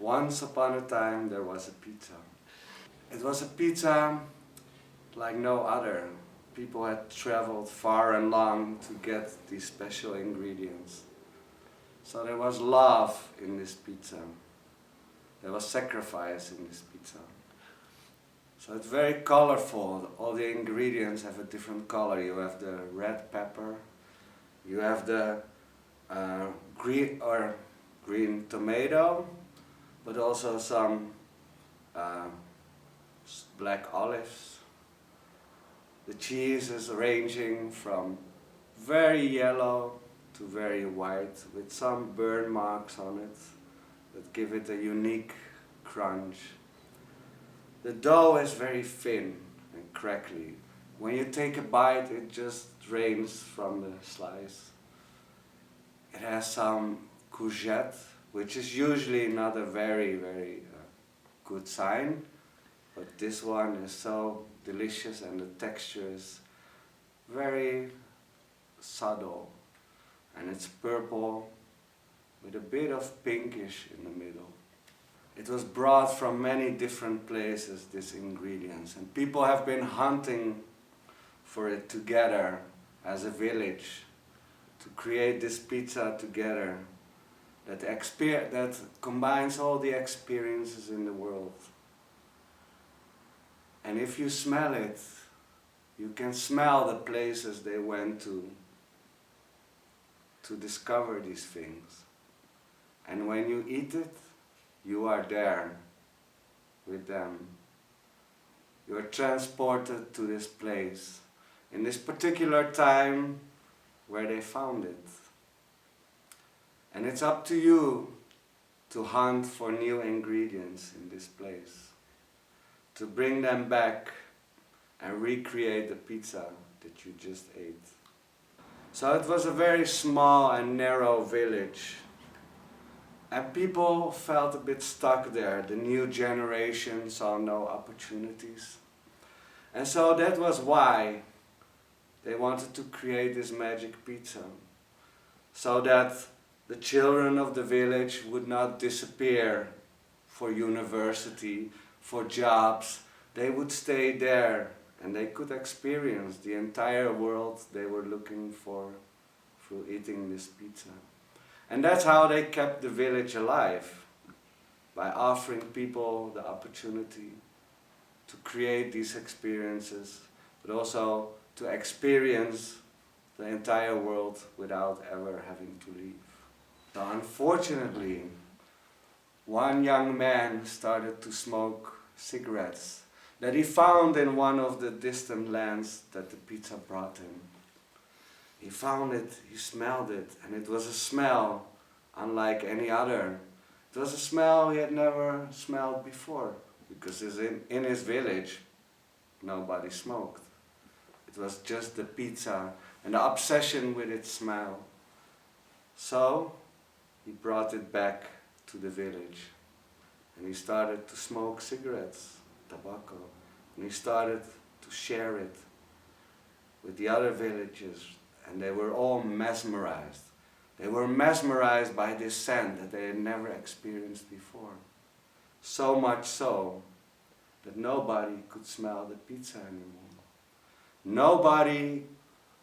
Once upon a time there was a pizza. It was a pizza like no other. People had traveled far and long to get these special ingredients. So there was love in this pizza. There was sacrifice in this pizza. So it's very colorful. All the ingredients have a different color. You have the red pepper, you have the green tomato, but also some uh, black olives. The cheese is ranging from very yellow to very white, with some burn marks on it that give it a unique crunch. The dough is very thin and crackly. When you take a bite, it just drains from the slice. It has some courgette, which is usually not a very good sign, but this one is so delicious and the texture is very subtle, and it's purple with a bit of pinkish in the middle. It was brought from many different places, these ingredients, and people have been hunting for it together as a village to create this pizza together that combines all the experiences in the world. And if you smell it, you can smell the places they went to discover these things. And when you eat it, you are there with them. You are transported to this place, in this particular time where they found it. And it's up to you to hunt for new ingredients in this place, to bring them back and recreate the pizza that you just ate. So it was a very small and narrow village, and people felt a bit stuck there. The new generation saw no opportunities. And so that was why they wanted to create this magic pizza, so that the children of the village would not disappear for university, for jobs. They would stay there and they could experience the entire world they were looking for through eating this pizza. And that's how they kept the village alive, by offering people the opportunity to create these experiences, but also to experience the entire world without ever having to leave. So unfortunately, one young man started to smoke cigarettes that he found in one of the distant lands that the pizza brought him. He found it, he smelled it, and it was a smell unlike any other. It was a smell he had never smelled before, because in his village nobody smoked. It was just the pizza and the obsession with its smell. So he brought it back to the village and he started to smoke cigarettes, tobacco, and he started to share it with the other villagers, and they were all mesmerized. They were mesmerized by this scent that they had never experienced before. So much so that nobody could smell the pizza anymore. Nobody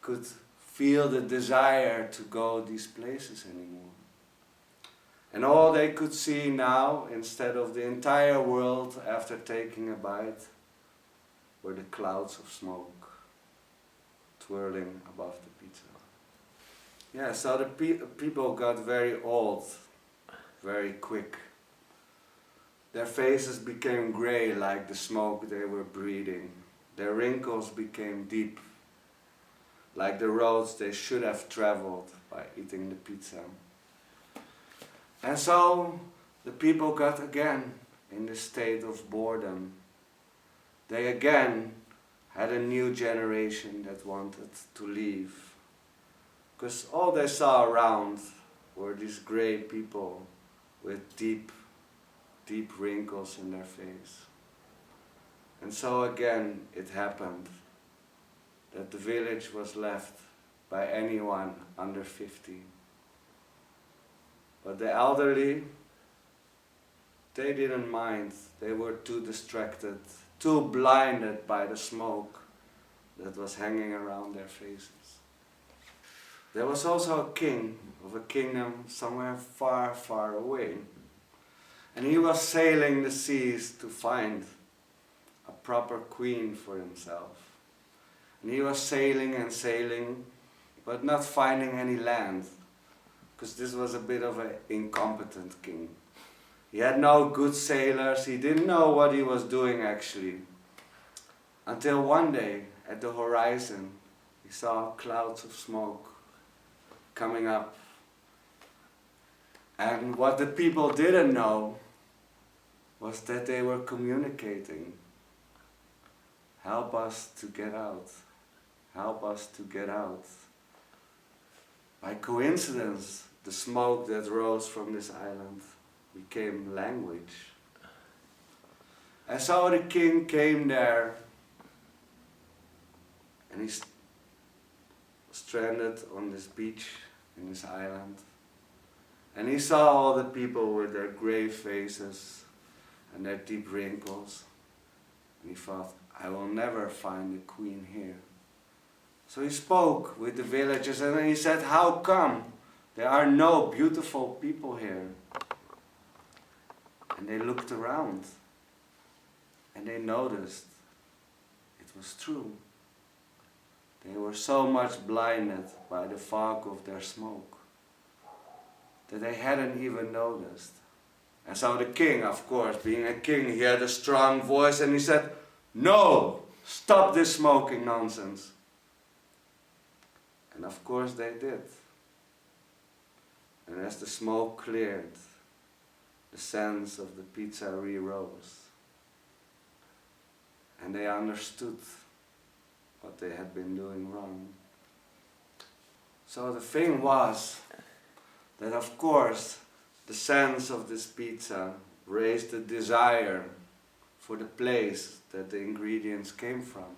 could feel the desire to go these places anymore. And all they could see now, instead of the entire world after taking a bite, were the clouds of smoke twirling above the pizza. Yeah, so the people got very old, very quick. Their faces became grey like the smoke they were breathing. Their wrinkles became deep, like the roads they should have traveled by eating the pizza. And so the people got again in the state of boredom. They again had a new generation that wanted to leave, because all they saw around were these grey people with deep wrinkles in their face. And so again it happened that the village was left by anyone under 50. But the elderly, they didn't mind. They were too distracted, too blinded by the smoke that was hanging around their faces. There was also a king of a kingdom somewhere far, far away. And he was sailing the seas to find a proper queen for himself. And he was sailing and sailing, but not finding any land, because this was a bit of an incompetent king. He had no good sailors, he didn't know what he was doing actually. Until one day, at the horizon, he saw clouds of smoke coming up. And what the people didn't know was that they were communicating. Help us to get out. Help us to get out. By coincidence, the smoke that rose from this island became language. And so the king came there, and he stranded on this beach in this island. And he saw all the people with their grey faces and their deep wrinkles. And he thought, I will never find a queen here. So he spoke with the villagers and he said, how come there are no beautiful people here? And they looked around and they noticed it was true. They were so much blinded by the fog of their smoke that they hadn't even noticed. And so the king, of course, being a king, he had a strong voice and he said, no, stop this smoking nonsense. And of course they did. And as the smoke cleared, the scents of the pizza re-rose. And they understood what they had been doing wrong. So the thing was that, of course, the sense of this pizza raised the desire for the place that the ingredients came from.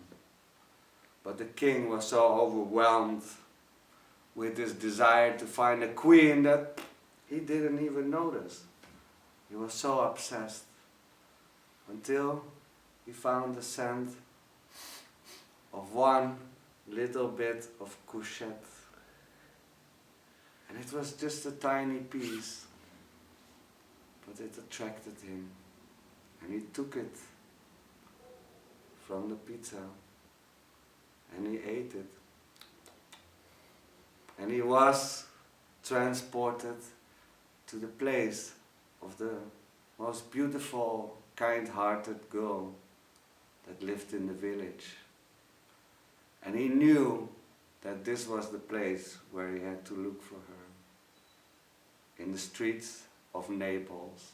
But the king was so overwhelmed with this desire to find a queen that he didn't even notice. He was so obsessed until he found the scent of one little bit of courgette. And it was just a tiny piece, but it attracted him. And he took it from the pizza and he ate it. And he was transported to the place of the most beautiful, kind-hearted girl that lived in the village. And he knew that this was the place where he had to look for her, in the streets of Naples.